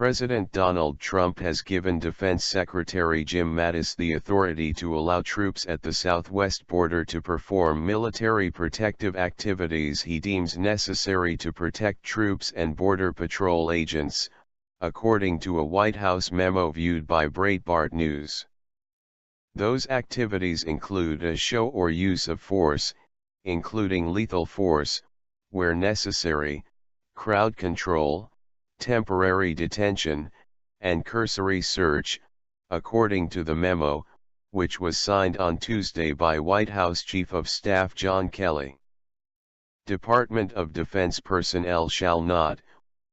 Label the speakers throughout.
Speaker 1: President Donald Trump has given Defense Secretary Jim Mattis the authority to allow troops at the southwest border to perform military protective activities he deems necessary to protect troops and Border Patrol agents, according to a White House memo viewed by Breitbart News. Those activities include a show or use of force, including lethal force, where necessary, crowd control, temporary detention, and cursory search, according to the memo, which was signed on Tuesday by White House Chief of Staff John Kelly. Department of Defense personnel shall not,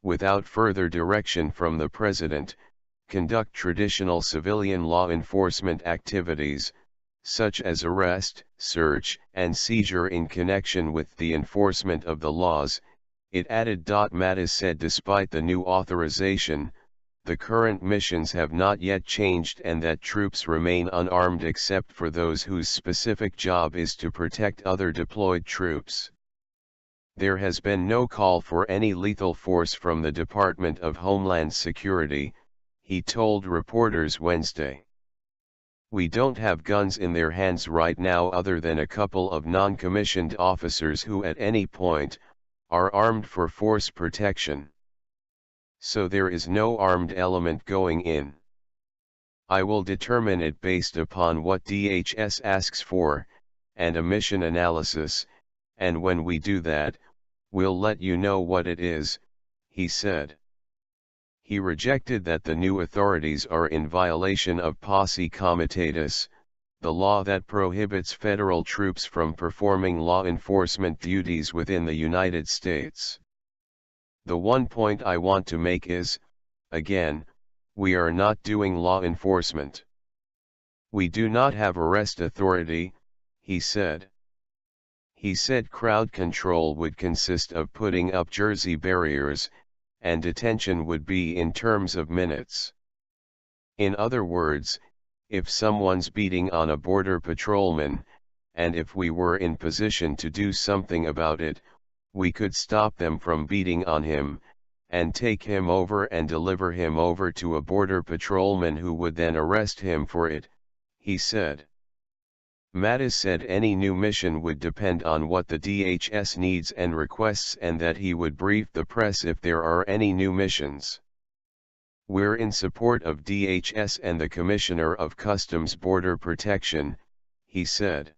Speaker 1: without further direction from the President, conduct traditional civilian law enforcement activities, such as arrest, search, and seizure in connection with the enforcement of the laws, it added. Mattis said despite the new authorization, the current missions have not yet changed and that troops remain unarmed except for those whose specific job is to protect other deployed troops. There has been no call for any lethal force from the Department of Homeland Security, he told reporters Wednesday. We don't have guns in their hands right now other than a couple of non-commissioned officers who at any point are armed for force protection. So there is no armed element going in. I will determine it based upon what DHS asks for, and a mission analysis, and when we do that, we'll let you know what it is, he said. He rejected that the new authorities are in violation of Posse Comitatus, the law that prohibits federal troops from performing law enforcement duties within the United States. The one point I want to make is, again, we are not doing law enforcement. We do not have arrest authority, he said. He said crowd control would consist of putting up jersey barriers, and detention would be in terms of minutes. In other words, if someone's beating on a border patrolman, and if we were in position to do something about it, we could stop them from beating on him, and take him over and deliver him over to a border patrolman who would then arrest him for it, he said. Mattis said any new mission would depend on what the DHS needs and requests and that he would brief the press if there are any new missions. We're in support of DHS and the Commissioner of Customs Border Protection, he said.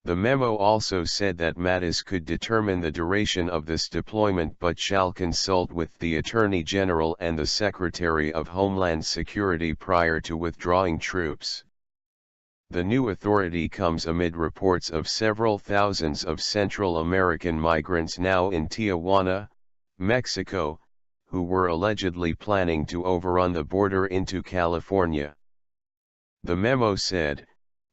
Speaker 1: The memo also said that Mattis could determine the duration of this deployment but shall consult with the Attorney General and the Secretary of Homeland Security prior to withdrawing troops. The new authority comes amid reports of several thousands of Central American migrants now in Tijuana, Mexico, who were allegedly planning to overrun the border into California. The memo said,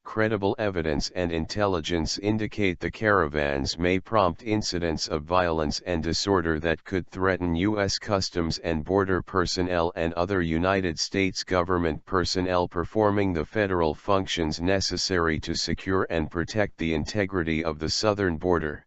Speaker 1: credible evidence and intelligence indicate the caravans may prompt incidents of violence and disorder that could threaten U.S. Customs and Border personnel and other United States government personnel performing the federal functions necessary to secure and protect the integrity of the southern border.